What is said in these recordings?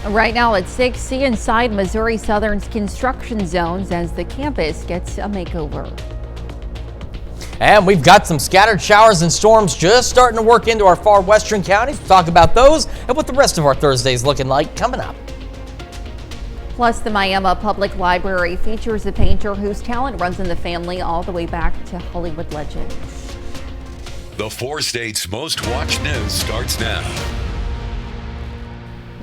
Right now at 6, see inside Missouri Southern's construction zones as the campus gets a makeover. And we've got some scattered showers and storms just starting to work into our far western counties. We'll talk about those and what the rest of our Thursday's looking like coming up. Plus, the Miami Public Library features a painter whose talent runs in the family all the way back to Hollywood legends. The 4 states' most watched news starts now.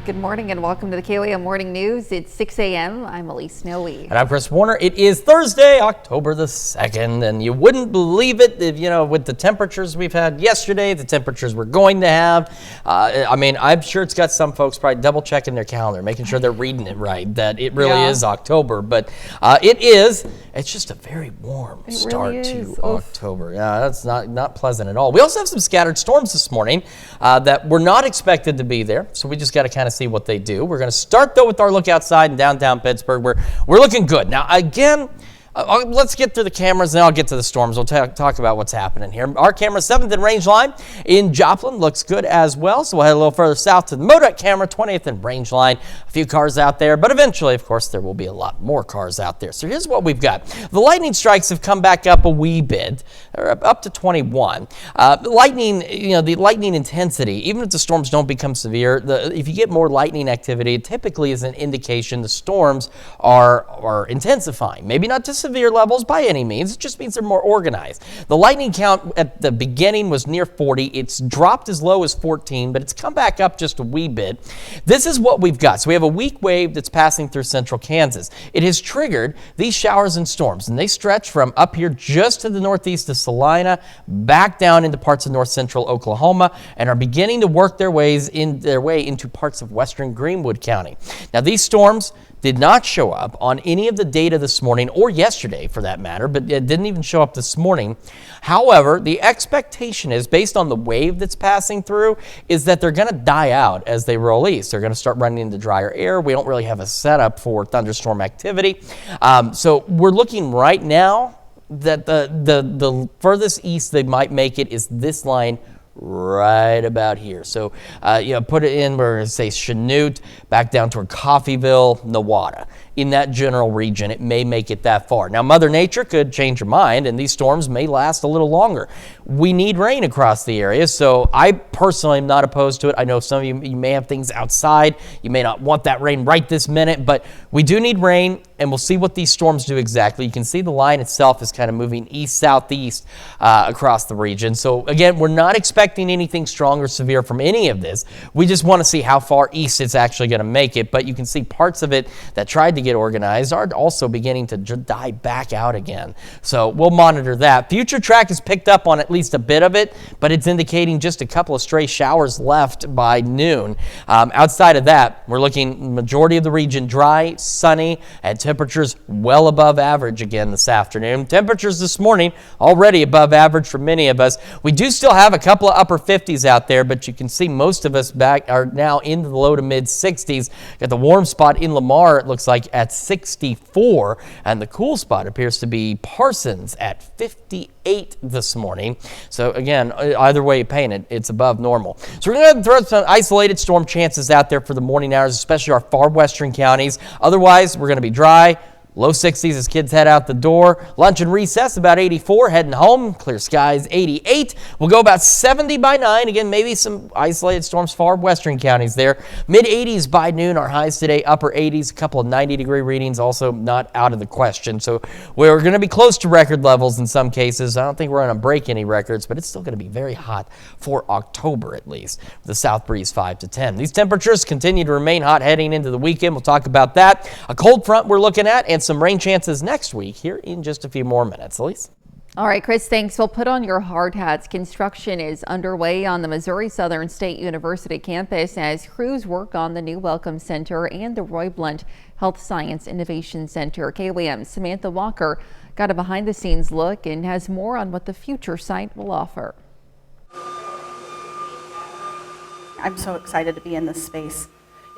Good morning and welcome to the KOAM Morning News. It's 6 a.m. I'm Elise Snowy. And I'm Chris Warner. It is Thursday, October the 2nd, and you wouldn't believe it if, with the temperatures we've had yesterday, the temperatures we're going to have. I'm sure it's got some folks probably double checking their calendar, making sure they're reading it right, that it really is October. But it's just a very warm start to October. Yeah, that's not pleasant at all. We also have some scattered storms this morning that were not expected to be there, so we just got to kind of see what they do. We're going to start though with our look outside in downtown Pittsburgh. We're looking good. Now again, let's get to the cameras and I'll get to the storms. We'll talk about what's happening here. Our camera 7th and range line in Joplin looks good as well. So we'll head a little further south to the Modoc camera 20th and range line. A few cars out there, but eventually, of course, there will be a lot more cars out there. So here's what we've got. The lightning strikes have come back up a wee bit. They're up to 21. The lightning intensity, even if the storms don't become severe, if you get more lightning activity, it typically is an indication the storms are intensifying. Maybe not to severe levels by any means. It just means they're more organized. The lightning count at the beginning was near 40. It's dropped as low as 14, but it's come back up just a wee bit. This is what we've got. So we have a weak wave that's passing through central Kansas. It has triggered these showers and storms, and they stretch from up here just to the northeast of Salina, back down into parts of north central Oklahoma, and are beginning to work their way into parts of western Greenwood County. Now, these storms did not show up on any of the data this morning or yesterday for that matter, but it didn't even show up this morning. However, the expectation is, based on the wave that's passing through, is that they're going to die out as they roll east. They're going to start running into drier air. We don't really have a setup for thunderstorm activity. So we're looking right now that the furthest east they might make it is this line right about here. So, put it in, we're going to say Chanute, back down toward Coffeyville, Nowata. In that general region, it may make it that far. Now, Mother Nature could change her mind, and these storms may last a little longer. We need rain across the area, so I personally am not opposed to it. I know some of you may have things outside. You may not want that rain right this minute, but we do need rain, and we'll see what these storms do exactly. You can see the line itself is kind of moving east-southeast across the region. So, again, we're not expecting anything strong or severe from any of this. We just want to see how far east it's actually going to make it, but you can see parts of it that tried to get organized are also beginning to die back out again. So we'll monitor that. Future track has picked up on at least a bit of it, but it's indicating just a couple of stray showers left by noon. Outside of that, we're looking majority of the region dry, sunny, and temperatures well above average again this afternoon. Temperatures this morning already above average for many of us. We do still have a couple of upper 50s out there, but you can see most of us back are now into the low to mid 60s. Got the warm spot in Lamar, it looks like, at 64, and the cool spot appears to be Parsons at 58 this morning. So again, either way you paint it, it's above normal. So we're going to throw some isolated storm chances out there for the morning hours, especially our far western counties. Otherwise, we're going to be dry. Low 60s as kids head out the door. Lunch and recess about 84. Heading home, clear skies 88. We'll go about 70 by 9. Again, maybe some isolated storms far western counties there. Mid 80s by noon. Our highs today, upper 80s. A couple of 90-degree readings also not out of the question. So we're going to be close to record levels in some cases. I don't think we're going to break any records, but it's still going to be very hot for October at least. The south breeze 5 to 10. These temperatures continue to remain hot heading into the weekend. We'll talk about that. A cold front we're looking at, and some rain chances next week here in just a few more minutes. Elise? All right, Chris, thanks. Well, put on your hard hats. Construction is underway on the Missouri Southern State University campus as crews work on the new Welcome Center and the Roy Blunt Health Science Innovation Center. KOAM's Samantha Walker got a behind-the-scenes look and has more on what the future site will offer. I'm so excited to be in this space.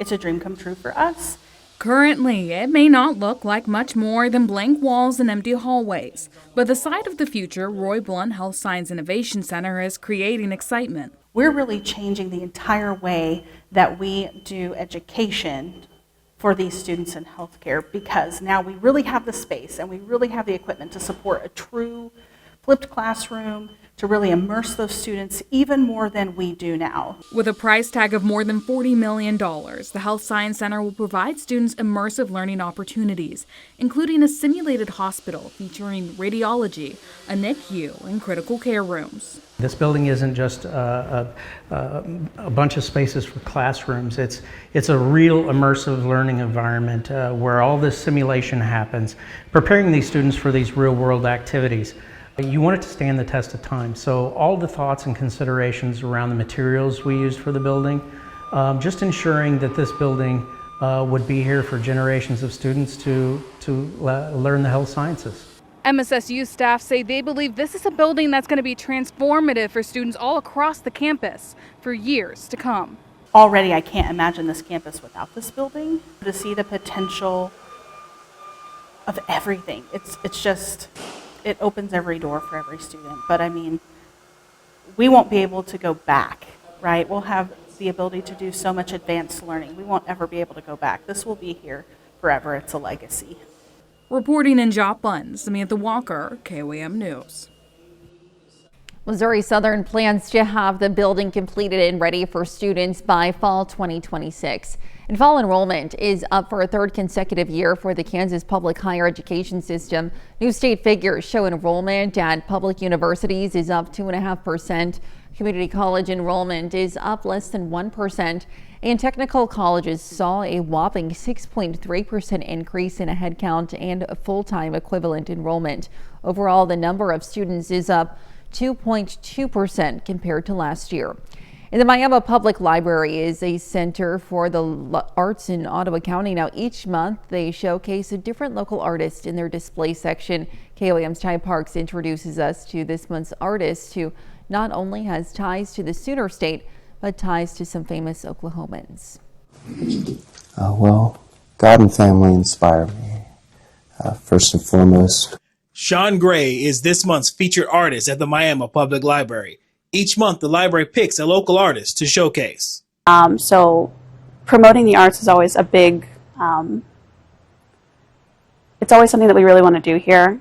It's a dream come true for us. Currently, it may not look like much more than blank walls and empty hallways, but the site of the future Roy Blunt Health Science Innovation Center is creating excitement. We're really changing the entire way that we do education for these students in healthcare, because now we really have the space and we really have the equipment to support a true flipped classroom, to really immerse those students even more than we do now. With a price tag of more than $40 million, the Health Science Center will provide students immersive learning opportunities, including a simulated hospital featuring radiology, a NICU, and critical care rooms. This building isn't just a bunch of spaces for classrooms. It's a real immersive learning environment where all this simulation happens, preparing these students for these real-world activities. You want it to stand the test of time, so all the thoughts and considerations around the materials we used for the building, just ensuring that this building would be here for generations of students to learn the health sciences. MSSU staff say they believe this is a building that's going to be transformative for students all across the campus for years to come. Already I can't imagine this campus without this building. To see the potential of everything, it's just, it opens every door for every student. But I mean, we won't be able to go back, right? We'll have the ability to do so much advanced learning. We won't ever be able to go back. This will be here forever. It's a legacy. Reporting in Joplin, Samantha Walker, KOAM News. Missouri Southern plans to have the building completed and ready for students by fall 2026. And fall enrollment is up for a third consecutive year for the Kansas public higher education system. New state figures show enrollment at public universities is up 2.5%. Community college enrollment is up less than 1%. And technical colleges saw a whopping 6.3% increase in a headcount and a full-time equivalent enrollment. Overall, the number of students is up 2.2% compared to last year. And the Miami Public Library is a center for the arts in Ottawa County. Now, each month they showcase a different local artist in their display section. KOAM's Ty Parks introduces us to this month's artist, who not only has ties to the Sooner State, but ties to some famous Oklahomans. Well, God and family inspire me, first and foremost. Sean Gray is this month's featured artist at the Miami Public Library. Each month, the library picks a local artist to showcase. So promoting the arts is always a big, it's always something that we really want to do here.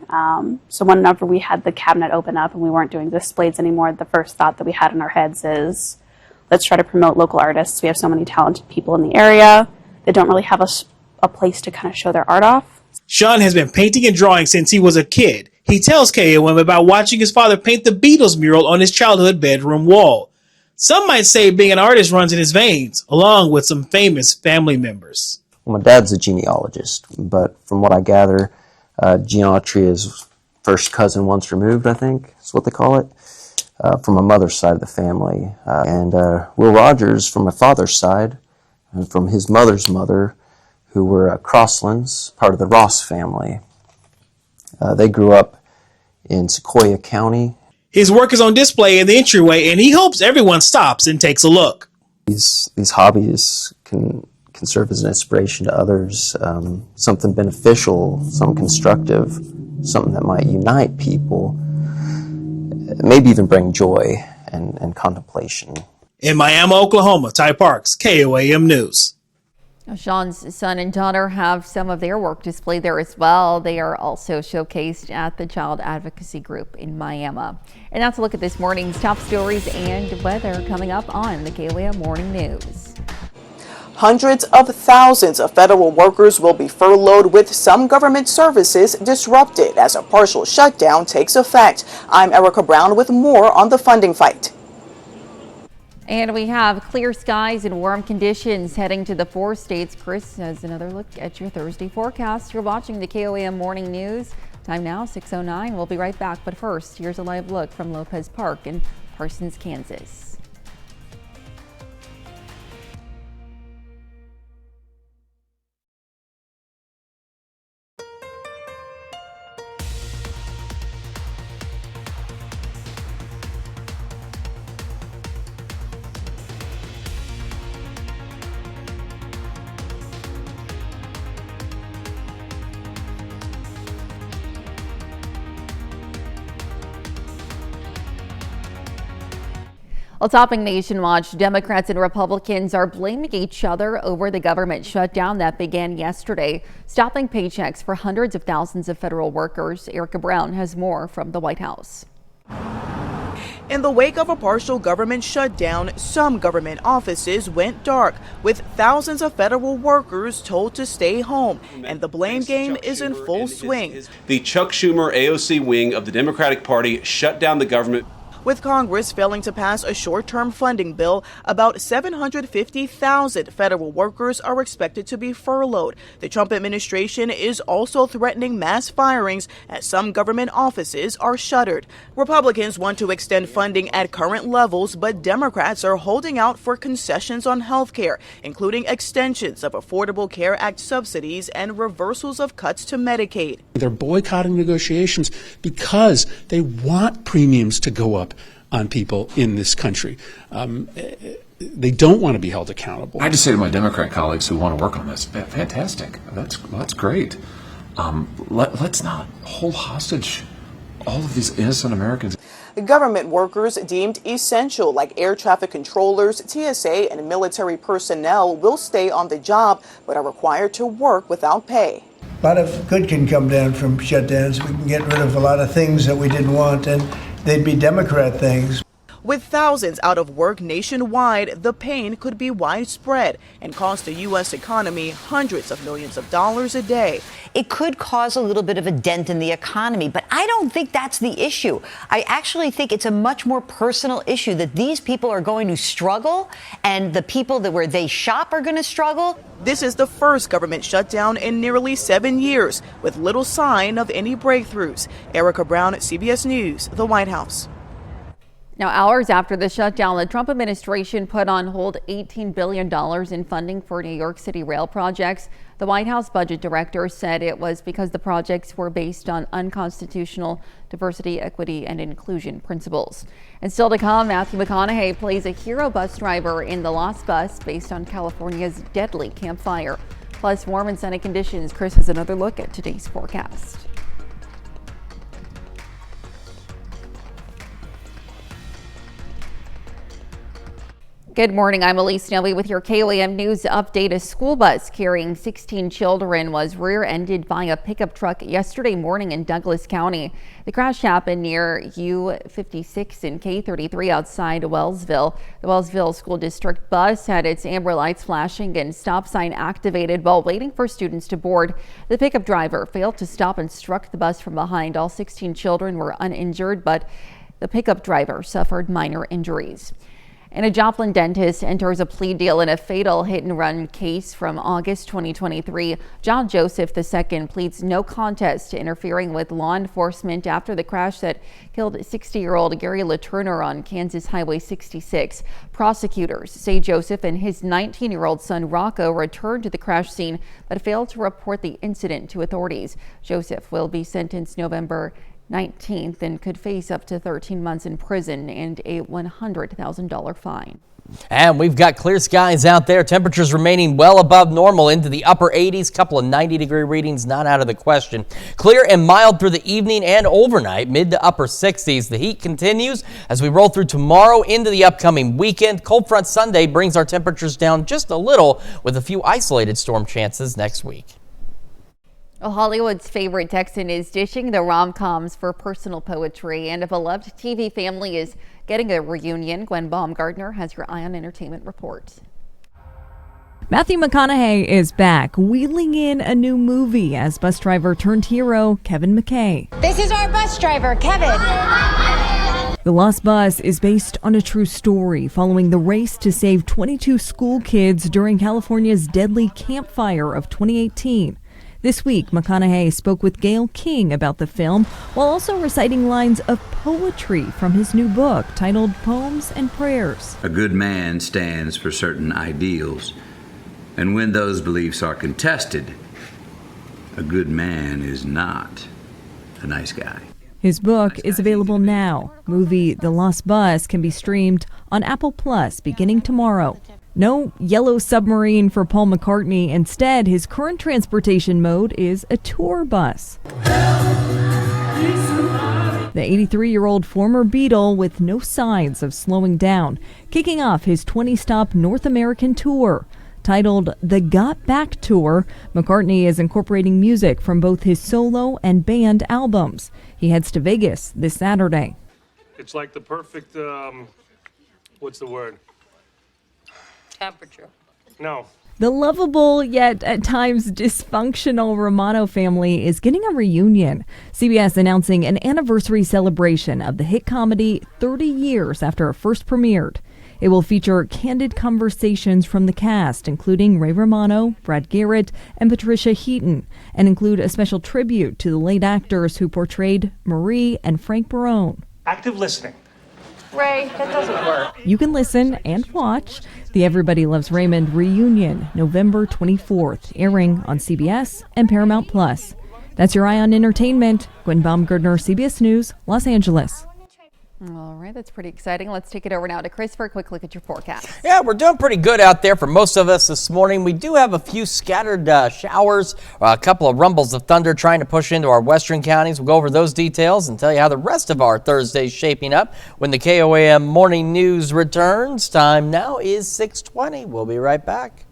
So whenever we had the cabinet open up and we weren't doing displays anymore, the first thought that we had in our heads is, let's try to promote local artists. We have so many talented people in the area that don't really have a place to kind of show their art off. Sean has been painting and drawing since he was a kid. He tells KOM about watching his father paint the Beatles mural on his childhood bedroom wall. Some might say being an artist runs in his veins, along with some famous family members. Well, my dad's a genealogist, but from what I gather, genealogy is first cousin once removed, I think is what they call it, from my mother's side of the family. And Will Rogers from my father's side, and from his mother's mother, who were Crosslands, part of the Ross family. They grew up in Sequoia County. His work is on display in the entryway, and he hopes everyone stops and takes a look. These hobbies can serve as an inspiration to others, something beneficial, something constructive, something that might unite people, maybe even bring joy and contemplation. In Miami, Oklahoma, Ty Parks, KOAM News. Sean's son and daughter have some of their work displayed there as well. They are also showcased at the Child Advocacy Group in Miami. And that's a look at this morning's top stories and weather coming up on the KOAM Morning News. Hundreds of thousands of federal workers will be furloughed, with some government services disrupted as a partial shutdown takes effect. I'm Erica Brown with more on the funding fight. And we have clear skies and warm conditions heading to the 4 states. Chris has another look at your Thursday forecast. You're watching the KOAM Morning News. Time now 6:09. We'll be right back, but first, here's a live look from Lopez Park in Parsons, Kansas. Well, topping Nation Watch, Democrats and Republicans are blaming each other over the government shutdown that began yesterday, stopping paychecks for hundreds of thousands of federal workers. Erica Brown has more from the White House. In the wake of a partial government shutdown, some government offices went dark, with thousands of federal workers told to stay home, and the blame game is in full swing. The Chuck Schumer AOC wing of the Democratic Party shut down the government. With Congress failing to pass a short-term funding bill, about 750,000 federal workers are expected to be furloughed. The Trump administration is also threatening mass firings as some government offices are shuttered. Republicans want to extend funding at current levels, but Democrats are holding out for concessions on health care, including extensions of Affordable Care Act subsidies and reversals of cuts to Medicaid. They're boycotting negotiations because they want premiums to go up on people in this country. They don't want to be held accountable. I just say to my Democrat colleagues who want to work on this, fantastic, that's great. Let's not hold hostage all of these innocent Americans. Government workers deemed essential, like air traffic controllers, TSA, and military personnel, will stay on the job but are required to work without pay. A lot of good can come down from shutdowns. We can get rid of a lot of things that we didn't want, and they'd be Democrat things. With thousands out of work nationwide, the pain could be widespread and cost the U.S. economy hundreds of millions of dollars a day. It could cause a little bit of a dent in the economy, but I don't think that's the issue. I actually think it's a much more personal issue that these people are going to struggle, and the people where they shop are going to struggle. This is the first government shutdown in nearly 7 years, with little sign of any breakthroughs. Erica Brown, CBS News, the White House. Now, hours after the shutdown, the Trump administration put on hold $18 billion in funding for New York City rail projects. The White House budget director said it was because the projects were based on unconstitutional diversity, equity, and inclusion principles. And still to come, Matthew McConaughey plays a hero bus driver in The Lost Bus based on California's deadly Camp Fire. Plus, warm and sunny conditions. Chris has another look at today's forecast. Good morning. I'm Elise Snowy with your KOAM News update. A school bus carrying 16 children was rear-ended by a pickup truck yesterday morning in Douglas County. The crash happened near U56 and K33 outside Wellsville. The Wellsville School District bus had its amber lights flashing and stop sign activated while waiting for students to board. The pickup driver failed to stop and struck the bus from behind. All 16 children were uninjured, but the pickup driver suffered minor injuries. And a Joplin dentist enters a plea deal in a fatal hit-and-run case from August 2023. John Joseph II pleads no contest to interfering with law enforcement after the crash that killed 60-year-old Gary LaTurner on Kansas Highway 66. Prosecutors say Joseph and his 19-year-old son Rocco returned to the crash scene but failed to report the incident to authorities. Joseph will be sentenced November 19th and could face up to 13 months in prison and a $100,000 fine. And we've got clear skies out there. Temperatures remaining well above normal into the upper 80s. Couple of 90-degree readings not out of the question. Clear and mild through the evening and overnight. Mid to upper 60s. The heat continues as we roll through tomorrow into the upcoming weekend. Cold front Sunday brings our temperatures down just a little with a few isolated storm chances next week. Well, Hollywood's favorite Texan is dishing the rom-coms for personal poetry, and a beloved TV family is getting a reunion. Gwen Baumgartner has your Eye on Entertainment report. Matthew McConaughey is back, wheeling in a new movie as bus driver turned hero Kevin McKay. This is our bus driver, Kevin. The Lost Bus is based on a true story following the race to save 22 school kids during California's deadly Camp Fire of 2018. This week, McConaughey spoke with Gayle King about the film while also reciting lines of poetry from his new book titled Poems and Prayers. A good man stands for certain ideals, and when those beliefs are contested, a good man is not a nice guy. His book is available now. Movie The Lost Bus can be streamed on Apple Plus beginning tomorrow. No yellow submarine for Paul McCartney. Instead, his current transportation mode is a tour bus. The 83-year-old former Beatle with no signs of slowing down, kicking off his 20-stop North American tour. Titled The Got Back Tour, McCartney is incorporating music from both his solo and band albums. He heads to Vegas this Saturday. It's like the perfect, what's the word? Temperature. No. The lovable yet at times dysfunctional Romano family is getting a reunion. CBS announcing an anniversary celebration of the hit comedy 30 years after it first premiered. It will feature candid conversations from the cast, including Ray Romano, Brad Garrett, and Patricia Heaton, and include a special tribute to the late actors who portrayed Marie and Frank Barone. Active listening. Ray, that doesn't work. You can listen and watch the Everybody Loves Raymond reunion November 24th, airing on CBS and Paramount Plus. That's your Eye on Entertainment. Gwen Baumgartner, CBS News, Los Angeles. All right, that's pretty exciting. Let's take it over now to Chris for a quick look at your forecast. Yeah, we're doing pretty good out there for most of us this morning. We do have a few scattered showers, a couple of rumbles of thunder trying to push into our western counties. We'll go over those details and tell you how the rest of our Thursday is shaping up when the KOAM Morning News returns. Time now is 6:20. We'll be right back.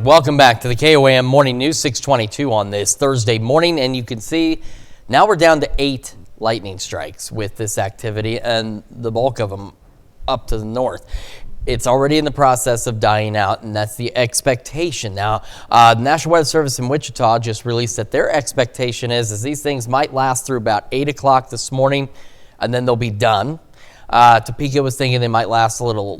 Welcome back to the KOAM Morning News, 622 on this Thursday morning. And you can see now we're down to 8 lightning strikes with this activity, and the bulk of them up to the north. It's already in the process of dying out, and that's the expectation. Now, the National Weather Service in Wichita just released that their expectation is these things might last through about 8 o'clock this morning, and then they'll be done. Topeka was thinking they might last a little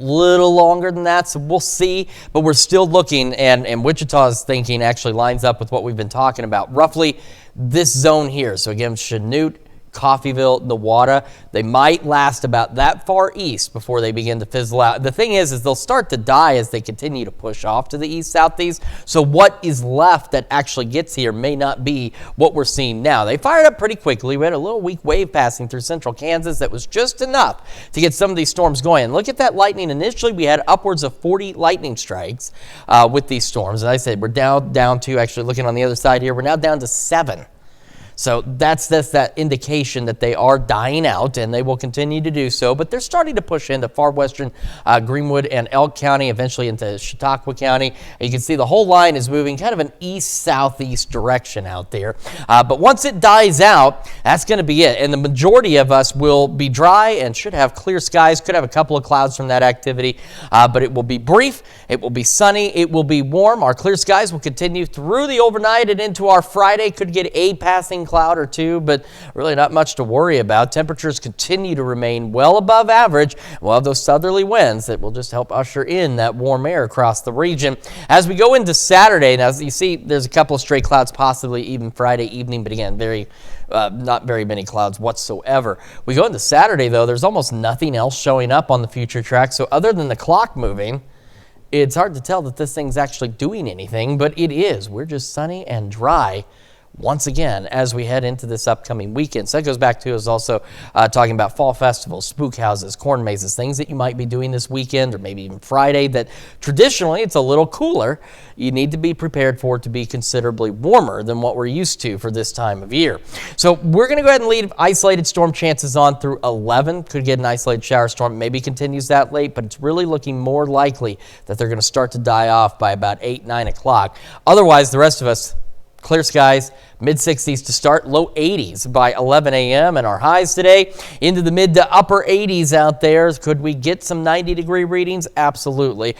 longer than that, so we'll see. But we're still looking, and Wichita's thinking actually lines up with what we've been talking about. Roughly this zone here. So again, Chanute, Coffeyville, Newata, they might last about that far east before they begin to fizzle out. The thing is they'll start to die as they continue to push off to the east-southeast. So what is left that actually gets here may not be what we're seeing now. They fired up pretty quickly. We had a little weak wave passing through central Kansas that was just enough to get some of these storms going. And look at that lightning. Initially, we had upwards of 40 lightning strikes with these storms. And I said we're down to, actually looking on the other side here, we're now down to 7. So that's that indication that they are dying out, and they will continue to do so. But they're starting to push into far western Greenwood and Elk County, eventually into Chautauqua County. You can see the whole line is moving kind of an east-southeast direction out there. But once it dies out, that's going to be it. And the majority of us will be dry and should have clear skies. Could have a couple of clouds from that activity, but it will be brief. It will be sunny. It will be warm. Our clear skies will continue through the overnight and into our Friday. Could get a passing cloud or two, but really not much to worry about. Temperatures continue to remain well above average. We'll have those southerly winds that will just help usher in that warm air across the region. As we go into Saturday, now as you see, there's a couple of stray clouds, possibly even Friday evening, but again, not very many clouds whatsoever. We go into Saturday, though, there's almost nothing else showing up on the future track. So other than the clock moving, it's hard to tell that this thing's actually doing anything, but it is. We're just sunny and dry once again as we head into this upcoming weekend. So that goes back to us also talking about fall festivals, spook houses, corn mazes, things that you might be doing this weekend or maybe even Friday that traditionally it's a little cooler. You need to be prepared for it to be considerably warmer than what we're used to for this time of year. So we're going to go ahead and leave isolated storm chances on through 11. Could get an isolated shower storm, maybe continues that late, but it's really looking more likely that they're going to start to die off by about 8, 9 o'clock. Otherwise, the rest of us, clear skies, mid-60s to start, low 80s by 11 a.m. and our highs today into the mid to upper 80s out there. Could we get some 90-degree readings? Absolutely.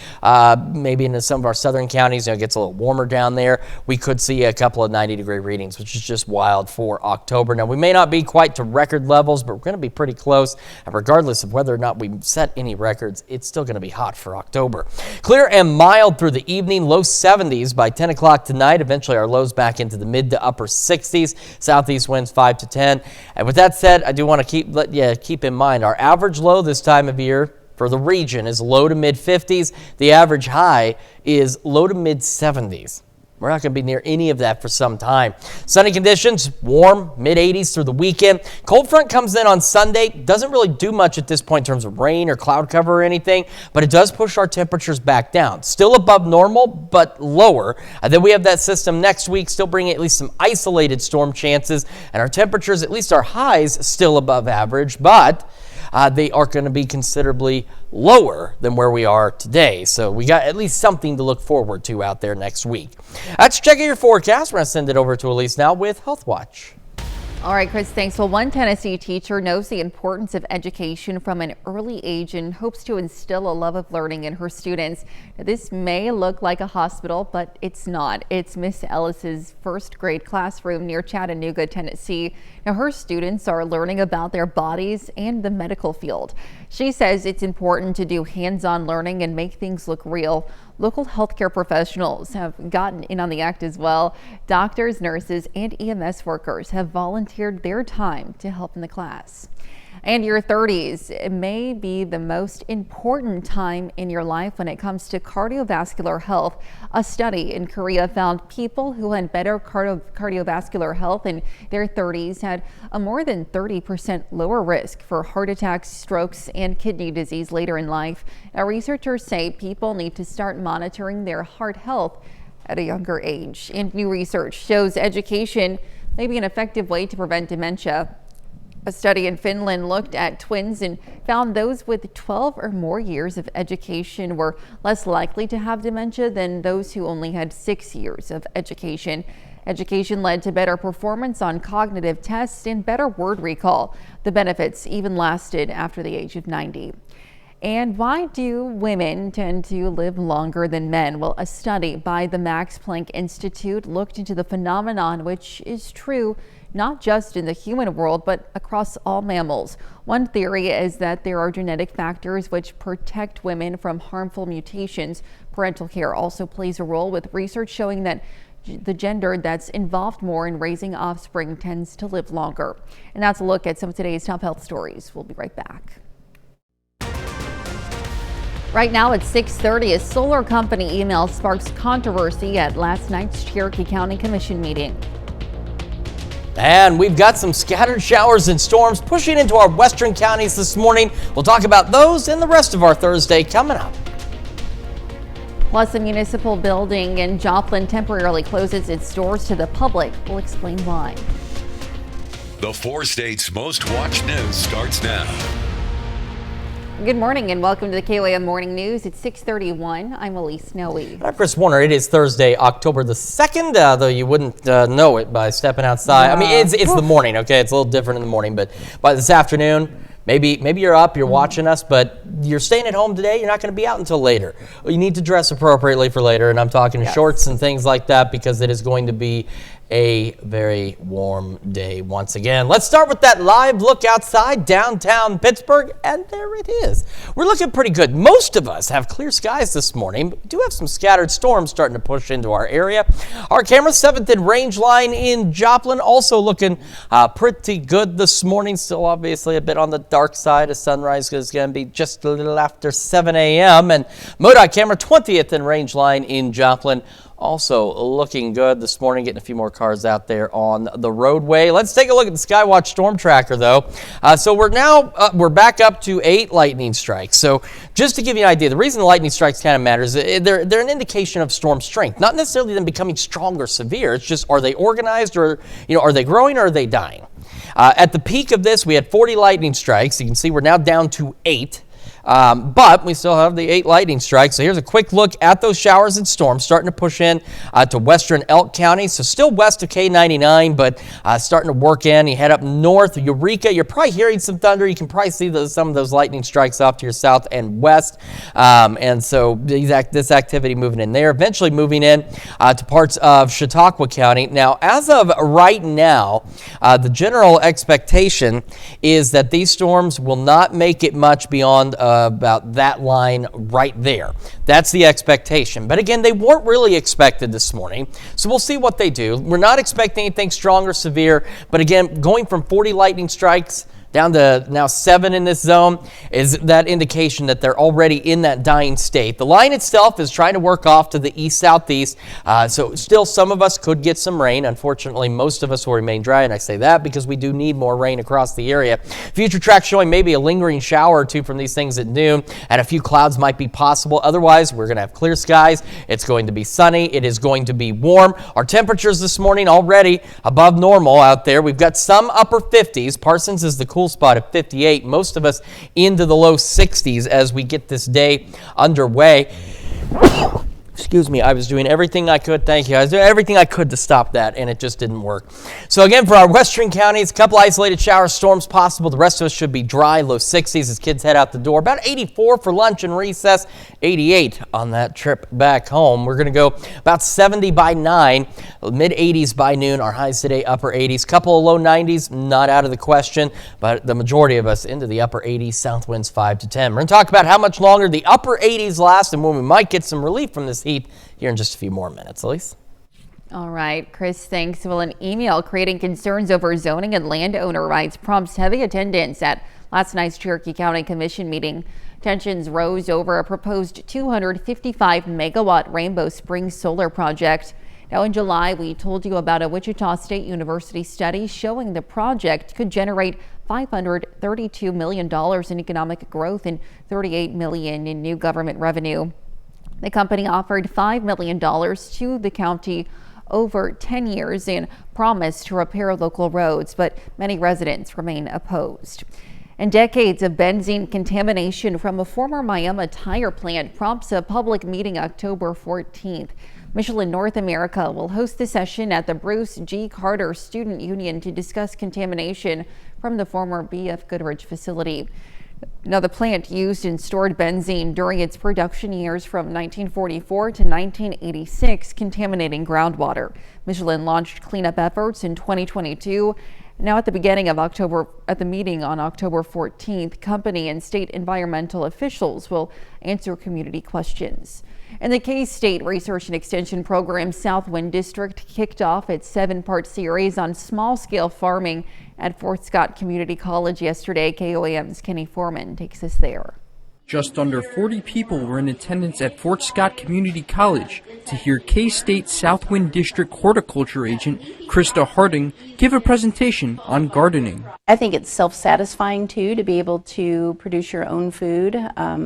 Maybe in some of our southern counties, it gets a little warmer down there. We could see a couple of 90-degree readings, which is just wild for October. Now, we may not be quite to record levels, but we're going to be pretty close. And regardless of whether or not we set any records, it's still going to be hot for October. Clear and mild through the evening, low 70s by 10 o'clock tonight. Eventually, our lows back into the mid to upper 60s, southeast winds 5 to 10. And with that said, I do want to keep in mind our average low this time of year for the region is low to mid 50s. The average high is low to mid 70s. We're not going to be near any of that for some time. Sunny conditions, warm, mid-80s through the weekend. Cold front comes in on Sunday. Doesn't really do much at this point in terms of rain or cloud cover or anything, but it does push our temperatures back down. Still above normal, but lower. And then we have that system next week, still bringing at least some isolated storm chances. And our temperatures, at least our highs, still above average, but they are going to be considerably lower than where we are today. So we got at least something to look forward to out there next week. Let's check out your forecast. We're going to send it over to Elise now with Health Watch. All right, Chris, thanks. Well, one Tennessee teacher knows the importance of education from an early age and hopes to instill a love of learning in her students. Now, this may look like a hospital, but it's not. It's Miss Ellis's first grade classroom near Chattanooga, Tennessee. Now, her students are learning about their bodies and the medical field. She says it's important to do hands-on learning and make things look real. Local healthcare professionals have gotten in on the act as well. Doctors, nurses, and EMS workers have volunteered their time to help in the class. And your 30s may be the most important time in your life when it comes to cardiovascular health. A study in Korea found people who had better cardiovascular health in their 30s had a more than 30% lower risk for heart attacks, strokes, and kidney disease later in life. Now, researchers say people need to start monitoring their heart health at a younger age. And new research shows education may be an effective way to prevent dementia. A study in Finland looked at twins and found those with 12 or more years of education were less likely to have dementia than those who only had 6 years of education. Education led to better performance on cognitive tests and better word recall. The benefits even lasted after the age of 90. And why do women tend to live longer than men? Well, a study by the Max Planck Institute looked into the phenomenon, which is true not just in the human world, but across all mammals. One theory is that there are genetic factors which protect women from harmful mutations. Parental care also plays a role, with research showing that the gender that's involved more in raising offspring tends to live longer. And that's a look at some of today's top health stories. We'll be right back. Right now at 6:30, a solar company email sparks controversy at last night's Cherokee County Commission meeting. And we've got some scattered showers and storms pushing into our western counties this morning. We'll talk about those and the rest of our Thursday coming up. Plus, a municipal building in Joplin temporarily closes its doors to the public. We'll explain why. The 4 states' most watched news starts now. Good morning and welcome to the KOAM Morning News. It's 6:31. I'm Elise Snowy. I'm Chris Warner. It is Thursday, October the 2nd, though you wouldn't know it by stepping outside. I mean, it's the morning, okay? It's a little different in the morning, but by this afternoon, maybe you're up, you're watching us, but you're staying at home today. You're not going to be out until later. You need to dress appropriately for later, and I'm talking shorts and things like that because it is going to be a very warm day once again. Let's start with that live look outside downtown Pittsburgh, and there it is. We're looking pretty good. Most of us have clear skies this morning, but we do have some scattered storms starting to push into our area. Our camera 7th and range line in Joplin also looking pretty good this morning. Still obviously a bit on the dark side. A sunrise is going to be just a little after 7 a.m. And MoDOT camera 20th and range line in Joplin also looking good this morning, getting a few more cars out there on the roadway. Let's take a look at the Skywatch Storm Tracker, though. So we're back up to 8 lightning strikes. So just to give you an idea, the reason the lightning strikes kind of matters, they're an indication of storm strength, not necessarily them becoming strong or severe. It's just, are they organized, or are they growing, or are they dying? At the peak of this, we had 40 lightning strikes. You can see we're now down to 8. But we still have the 8 lightning strikes. So here's a quick look at those showers and storms starting to push in to western Elk County. So still west of K99, but starting to work in. You head up north, Eureka. You're probably hearing some thunder. You can probably see some of those lightning strikes off to your south and west. And so this activity moving in there, eventually moving in to parts of Chautauqua County. Now, as of right now, the general expectation is that these storms will not make it much beyond about that line right there. That's the expectation. But again, they weren't really expected this morning, so we'll see what they do. We're not expecting anything strong or severe, but again, going from 40 lightning strikes down to now 7 in this zone, is that indication that they're already in that dying state. The line itself is trying to work off to the east-southeast, so still some of us could get some rain. Unfortunately, most of us will remain dry, and I say that because we do need more rain across the area. Future tracks showing maybe a lingering shower or two from these things at noon, and a few clouds might be possible. Otherwise, we're going to have clear skies. It's going to be sunny. It is going to be warm. Our temperatures this morning already above normal out there. We've got some upper 50s. Parsons is the cool spot at 58. Most of us into the low 60s as we get this day underway. Excuse me, I was doing everything I could. Thank you. I was doing everything I could to stop that, and it just didn't work. So again, for our western counties, a couple isolated shower storms possible. The rest of us should be dry, low 60s as kids head out the door. About 84 for lunch and recess, 88 on that trip back home. We're going to go about 70 by 9, mid 80s by noon. Our highs today, upper 80s. Couple of low 90s, not out of the question, but the majority of us into the upper 80s, south winds 5 to 10. We're going to talk about how much longer the upper 80s last and when we might get some relief from this heat here in just a few more minutes. Elise? All right, Chris, thanks. Well, an email creating concerns over zoning and landowner rights prompts heavy attendance at last night's Cherokee County Commission meeting. Tensions rose over a proposed 255 megawatt Rainbow Springs solar project. Now, in July, we told you about a Wichita State University study showing the project could generate $532 million in economic growth and $38 million in new government revenue. The company offered $5 million to the county over 10 years and promised to repair local roads, but many residents remain opposed. And decades of benzene contamination from a former Miami tire plant prompts a public meeting October 14th. Michelin North America will host the session at the Bruce G. Carter Student Union to discuss contamination from the former B.F. Goodrich facility. Now, the plant used and stored benzene during its production years from 1944 to 1986, contaminating groundwater. Michelin launched cleanup efforts in 2022. Now, at the meeting on October 14th, company and state environmental officials will answer community questions. And the K-State Research and Extension Program Southwind District kicked off its 7-part series on small-scale farming at Fort Scott Community College yesterday. KOAM's Kenny Foreman takes us there. Just under 40 people were in attendance at Fort Scott Community College to hear K-State Southwind District Horticulture Agent Krista Harding give a presentation on gardening. I think it's self-satisfying too to be able to produce your own food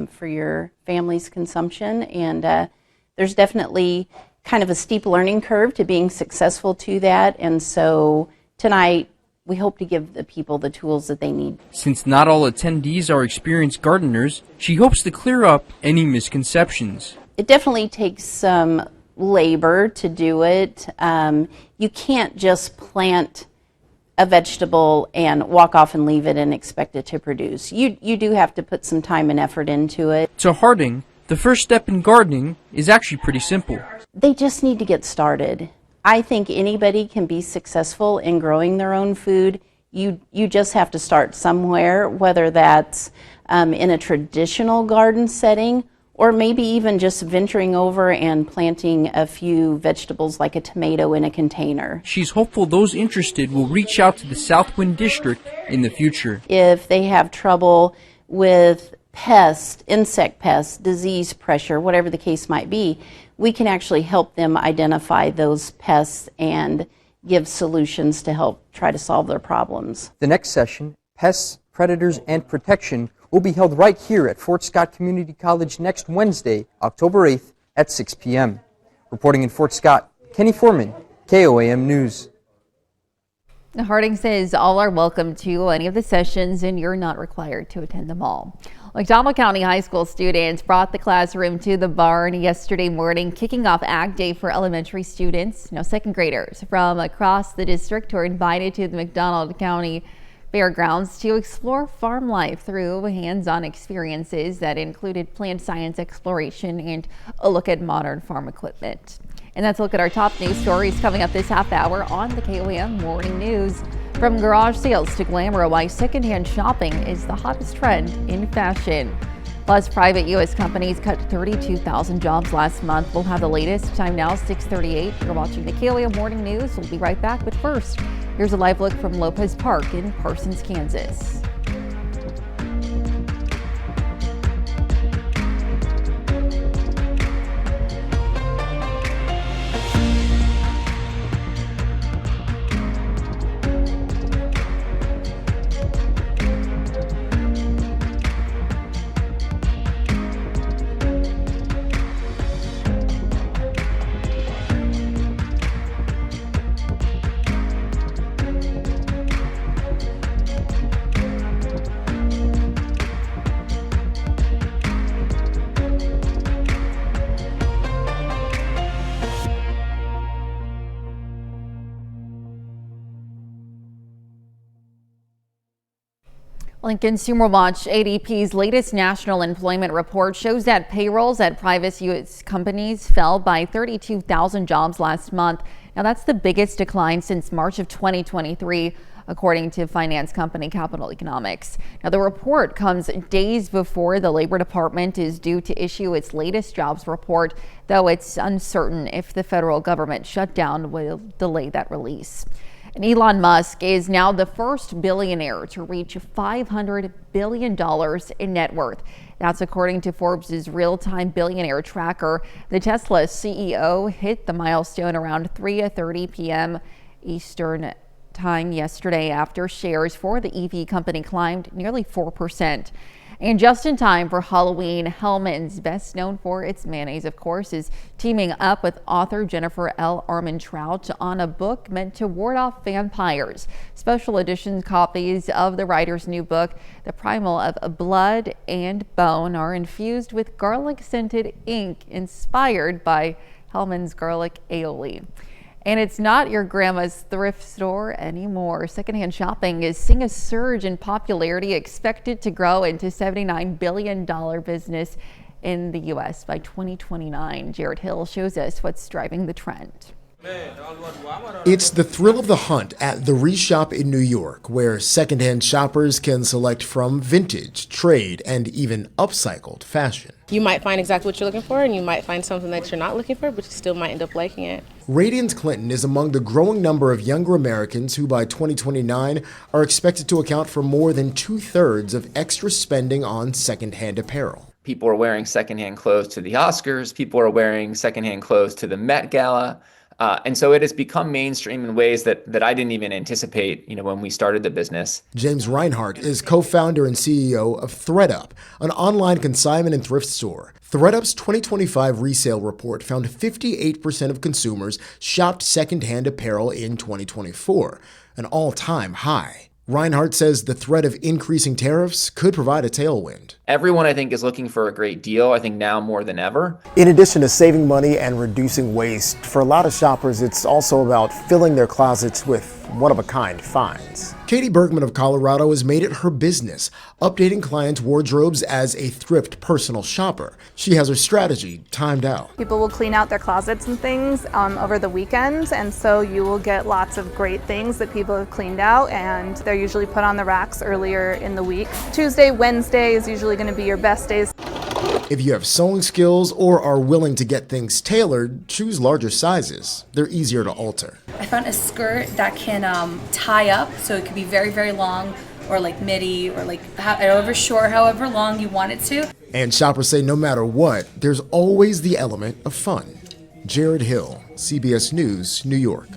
for your family's consumption, and there's definitely kind of a steep learning curve to being successful to that, and so tonight we hope to give the people the tools that they need. Since not all attendees are experienced gardeners, she hopes to clear up any misconceptions. It definitely takes some labor to do it. You can't just plant a vegetable and walk off and leave it and expect it to produce. You do have to put some time and effort into it. To Harding, the first step in gardening is actually pretty simple. They just need to get started. I think anybody can be successful in growing their own food. You just have to start somewhere, whether that's in a traditional garden setting or maybe even just venturing over and planting a few vegetables like a tomato in a container. She's hopeful those interested will reach out to the Southwind District in the future. If they have trouble with pests, insect pests, disease pressure, whatever the case might be, we can actually help them identify those pests and give solutions to help try to solve their problems. The next session, Pests, Predators, and Protection, will be held right here at Fort Scott Community College next Wednesday, October 8th at 6 p.m. Reporting in Fort Scott, Kenny Foreman, KOAM News. Harding says all are welcome to any of the sessions and you're not required to attend them all. McDonald County High School students brought the classroom to the barn yesterday morning, kicking off Ag Day for elementary students. Now, second graders from across the district were invited to the McDonald County Fairgrounds to explore farm life through hands-on experiences that included plant science exploration and a look at modern farm equipment. And that's a look at our top news stories coming up this half hour on the KOAM Morning News. From garage sales to glamour, why secondhand shopping is the hottest trend in fashion. Plus, private U.S. companies cut 32,000 jobs last month. We'll have the latest. Time now, 6:38. You're watching the KOAM Morning News. We'll be right back, but first, here's a live look from Lopez Park in Parsons, Kansas. Well, in Consumer Watch, ADP's latest national employment report shows that payrolls at private U.S. companies fell by 32,000 jobs last month. Now, that's the biggest decline since March of 2023, according to finance company Capital Economics. Now, the report comes days before the Labor Department is due to issue its latest jobs report, though it's uncertain if the federal government shutdown will delay that release. And Elon Musk is now the first billionaire to reach $500 billion in net worth. That's according to Forbes' real-time billionaire tracker. The Tesla CEO hit the milestone around 3:30 p.m. Eastern time yesterday after shares for the EV company climbed nearly 4%. And just in time for Halloween, Hellmann's, best known for its mayonnaise, of course, is teaming up with author Jennifer L. Armentrout on a book meant to ward off vampires. Special edition copies of the writer's new book, The Primal of Blood and Bone, are infused with garlic-scented ink inspired by Hellmann's garlic aioli. And it's not your grandma's thrift store anymore. Secondhand shopping is seeing a surge in popularity, expected to grow into $79 billion business in the U.S. by 2029. Jared Hill shows us what's driving the trend. It's the thrill of the hunt at the Reshop in New York, where secondhand shoppers can select from vintage, trade, and even upcycled fashion. You might find exactly what you're looking for, and you might find something that you're not looking for, but you still might end up liking it. Radiance Clinton is among the growing number of younger Americans who by 2029 are expected to account for more than 2/3 of extra spending on secondhand apparel. People are wearing secondhand clothes to the Oscars. People are wearing secondhand clothes to the Met Gala. And so it has become mainstream in ways that I didn't even anticipate, when we started the business. James Reinhart is co-founder and CEO of ThredUp, an online consignment and thrift store. ThredUp's 2025 resale report found 58% of consumers shopped secondhand apparel in 2024, an all-time high. Reinhart says the threat of increasing tariffs could provide a tailwind. Everyone, I think, is looking for a great deal, I think now more than ever. In addition to saving money and reducing waste, for a lot of shoppers, it's also about filling their closets with one-of-a-kind finds. Katie Bergman of Colorado has made it her business, updating clients' wardrobes as a thrift personal shopper. She has her strategy timed out. People will clean out their closets and things over the weekend, and so you will get lots of great things that people have cleaned out, and they're usually put on the racks earlier in the week. Tuesday, Wednesday is usually going to be your best days. If you have sewing skills or are willing to get things tailored, choose larger sizes. They're easier to alter. I found a skirt that can tie up, so it could be very, very long, or like midi, or like however short, however long you want it to. And shoppers say no matter what, there's always the element of fun. Jared Hill, CBS News, New York.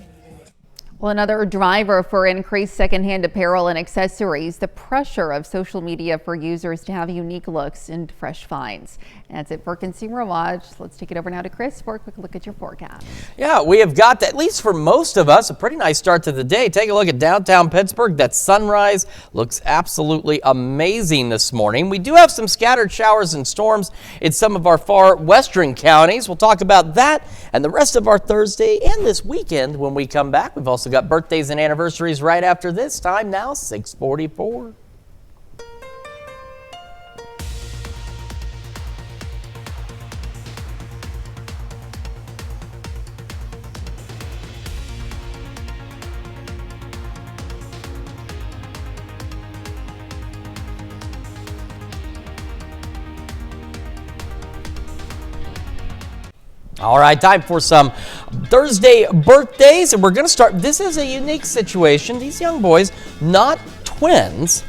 Well, another driver for increased secondhand apparel and accessories, the pressure of social media for users to have unique looks and fresh finds. That's it for Consumer Watch. Let's take it over now to Chris for a quick look at your forecast. Yeah, we have got, at least for most of us, a pretty nice start to the day. Take a look at downtown Pittsburgh. That sunrise looks absolutely amazing this morning. We do have some scattered showers and storms in some of our far western counties. We'll talk about that and the rest of our Thursday and this weekend when we come back. We've also got birthdays and anniversaries right after this. Time now, 6:44. All right, time for some Thursday birthdays, and we're going to start. This is a unique situation. These young boys, not twins,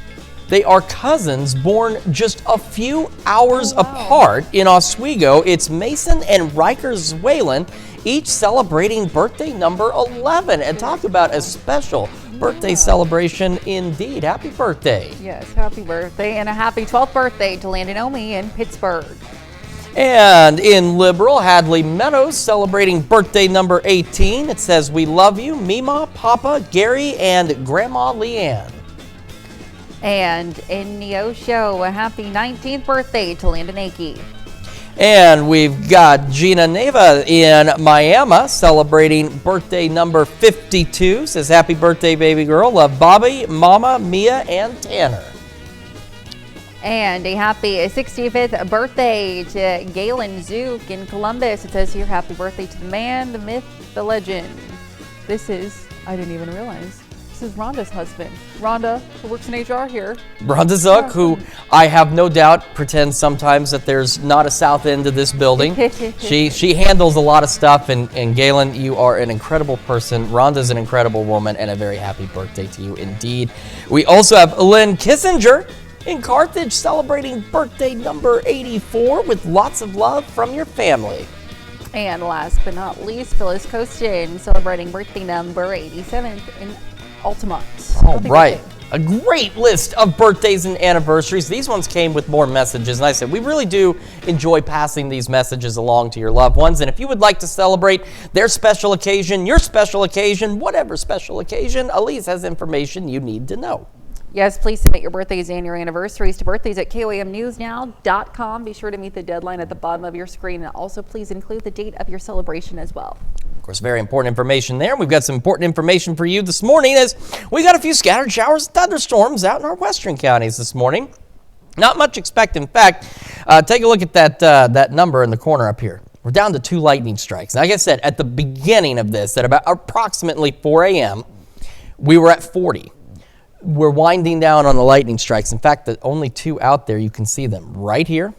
they are cousins born just a few hours apart in Oswego. It's Mason and Riker Zwalen, each celebrating birthday number 11. And talk about a special birthday celebration indeed. Happy birthday. Yes, happy birthday, and a happy 12th birthday to Landon Omi in Pittsburgh. And in Liberal, Hadley Meadows celebrating birthday number 18. It says, "We love you, Mima, Papa, Gary, and Grandma Leanne." And in Neosho, a happy 19th birthday to Landon Akey. And we've got Gina Neva in Miami celebrating birthday number 52. Says, "Happy birthday, baby girl. Love Bobby, Mama, Mia, and Tanner." And a happy 65th birthday to Galen Zook in Columbus. It says here, happy birthday to the man, the myth, the legend. This is, I didn't even realize, this is Rhonda's husband. Rhonda, who works in HR here. Rhonda Zook, who I have no doubt pretends sometimes that there's not a south end to this building. She handles a lot of stuff, and Galen, you are an incredible person. Rhonda's an incredible woman, and a very happy birthday to you indeed. We also have Lynn Kissinger in Carthage celebrating birthday number 84 with lots of love from your family. And last but not least, Phyllis Costin celebrating birthday number 87 in Altamont. All right. A great list of birthdays and anniversaries. These ones came with more messages, and I said we really do enjoy passing these messages along to your loved ones. And if you would like to celebrate their special occasion, your special occasion, whatever special occasion, Elise has information you need to know. Yes, please submit your birthdays and your anniversaries to birthdays@koamnewsnow.com. Be sure to meet the deadline at the bottom of your screen, and also please include the date of your celebration as well. Of course, very important information there. We've got some important information for you this morning as we got a few scattered showers and thunderstorms out in our western counties this morning. Not much expected. In fact, take a look at that number in the corner up here. We're down to 2 lightning strikes. Like I said, at the beginning of this, at about approximately 4 a.m., we were at 40. We're winding down on the lightning strikes. In fact, the only 2 out there, you can see them right here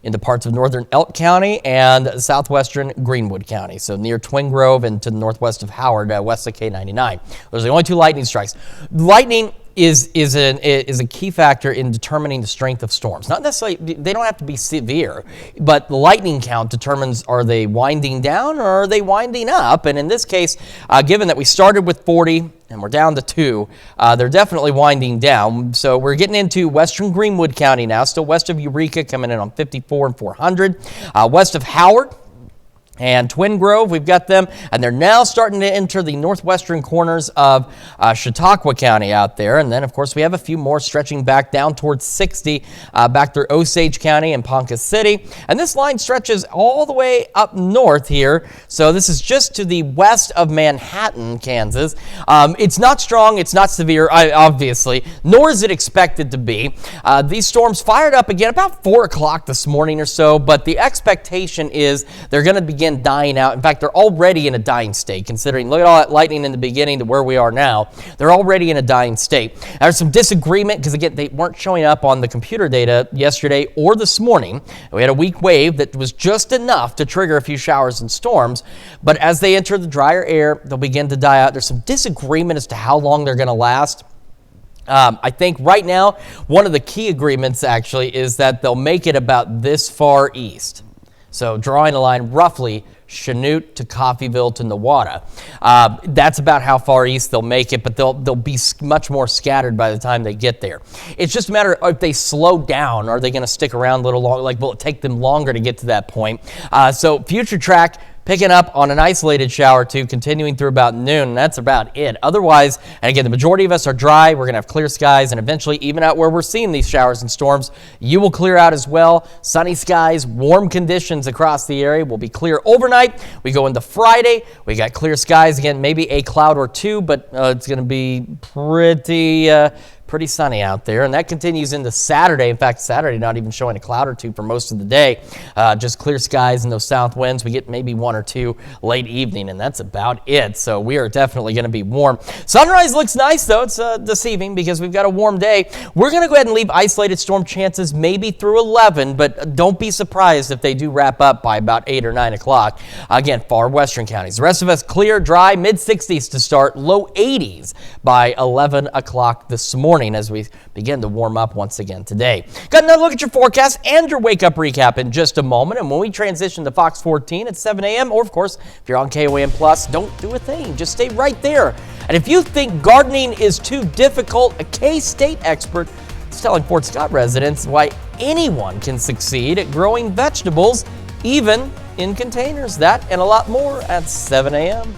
in the parts of northern Elk County and southwestern Greenwood County. So near Twin Grove and to the northwest of Howard, west of K99. Those are the only 2 lightning strikes. Lightning is a key factor in determining the strength of storms. Not necessarily, they don't have to be severe, but the lightning count determines, are they winding down or are they winding up? And in this case, given that we started with 40 and we're down to 2, they're definitely winding down. So we're getting into western Greenwood County now, still west of Eureka, coming in on 54 and 400. West of Howard and Twin Grove, we've got them, and they're now starting to enter the northwestern corners of Chautauqua County out there. And then, of course, we have a few more stretching back down towards 60, back through Osage County and Ponca City. And this line stretches all the way up north here. So this is just to the west of Manhattan, Kansas. It's not strong, it's not severe, obviously, nor is it expected to be. These storms fired up again about 4 o'clock this morning or so, but the expectation is they're going to begin dying out. In fact, they're already in a dying state, considering, look at all that lightning in the beginning to where we are now. They're already in a dying state. There's some disagreement because, again, they weren't showing up on the computer data yesterday or this morning. We had a weak wave that was just enough to trigger a few showers and storms, but as they enter the drier air, they'll begin to die out. There's some disagreement as to how long they're going to last. I think right now, one of the key agreements actually is that they'll make it about this far east. So drawing a line roughly Chanute to Coffeyville to Newata. That's about how far east they'll make it, but they'll be much more scattered by the time they get there. It's just a matter of if they slow down, are they going to stick around a little longer? Like, will it take them longer to get to that point? So future track, picking up on an isolated shower or 2, continuing through about noon. That's about it. Otherwise, and again, the majority of us are dry. We're going to have clear skies, and eventually, even out where we're seeing these showers and storms, you will clear out as well. Sunny skies, warm conditions across the area. Will be clear overnight. We go into Friday. We got clear skies again, maybe a cloud or 2, but it's going to be pretty sunny out there, and that continues into Saturday. In fact, Saturday not even showing a cloud or 2 for most of the day. Just clear skies and those south winds. We get maybe 1 or 2 late evening, and that's about it. So we are definitely going to be warm. Sunrise looks nice, though. It's deceiving because we've got a warm day. We're going to go ahead and leave isolated storm chances maybe through 11, but don't be surprised if they do wrap up by about 8 or 9 o'clock. Again, far western counties. The rest of us clear, dry, mid-60s to start, low 80s by 11 o'clock this morning as we begin to warm up once again today. Got another look at your forecast and your wake-up recap in just a moment. And when we transition to Fox 14 at 7 a.m., or of course, if you're on KOAM Plus, don't do a thing. Just stay right there. And if you think gardening is too difficult, a K-State expert is telling Fort Scott residents why anyone can succeed at growing vegetables, even in containers. That and a lot more at 7 a.m.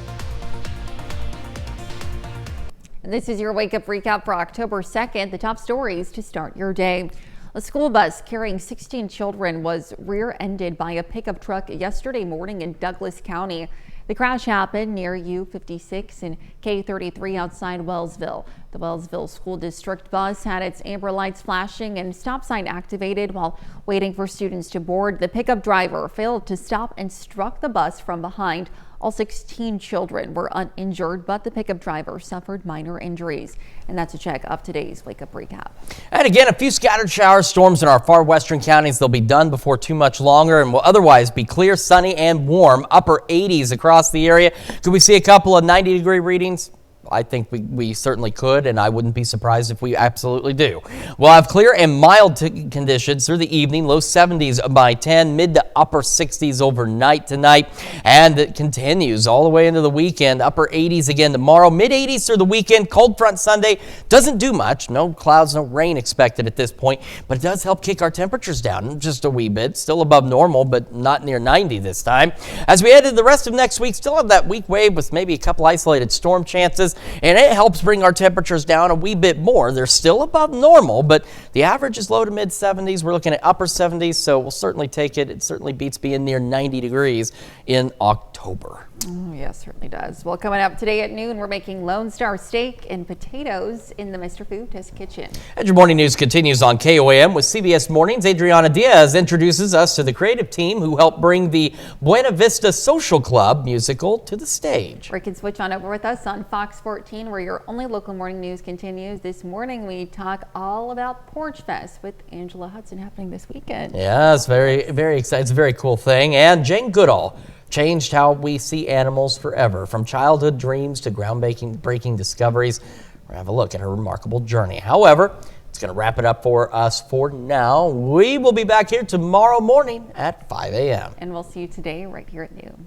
This is your wake-up recap for October 2nd. The top stories to start your day. A school bus carrying 16 children was rear-ended by a pickup truck yesterday morning in Douglas County. The crash happened near U-56 and K-33 outside Wellsville. The Wellsville School District bus had its amber lights flashing and stop sign activated while waiting for students to board. The pickup driver failed to stop and struck the bus from behind. All 16 children were uninjured, but the pickup driver suffered minor injuries. And that's a check of today's Wake Up Recap. And again, a few scattered shower storms in our far western counties. They'll be done before too much longer and will otherwise be clear, sunny, and warm. Upper 80s across the area. Could we see a couple of 90-degree readings? I think we certainly could, and I wouldn't be surprised if we absolutely do. We'll have clear and mild conditions through the evening, low 70s by 10, mid to upper 60s overnight tonight, and it continues all the way into the weekend. Upper 80s again tomorrow, mid 80s through the weekend. Cold front Sunday doesn't do much. No clouds, no rain expected at this point, but it does help kick our temperatures down just a wee bit. Still above normal, but not near 90 this time. As we head into the rest of next week, still have that weak wave with maybe a couple isolated storm chances. And it helps bring our temperatures down a wee bit more. They're still above normal, but the average is low to mid 70s. We're looking at upper 70s, so we'll certainly take it. It certainly beats being near 90 degrees in October. Oh, yes, certainly does. Well, coming up today at noon, we're making Lone Star steak and potatoes in the Mr. Food Test Kitchen. And your morning news continues on KOAM with CBS Mornings. Adriana Diaz introduces us to the creative team who helped bring the Buena Vista Social Club musical to the stage. Or you can switch on over with us on Fox 14, where your only local morning news continues. This morning, we talk all about Porch Fest with Angela Hudson happening this weekend. Yeah, it's very, very exciting. It's a very cool thing. And Jane Goodall changed how we see animals forever, from childhood dreams to groundbreaking discoveries. We're going to have a look at her remarkable journey. However, it's going to wrap it up for us for now. We will be back here tomorrow morning at 5 a.m. And we'll see you today right here at noon.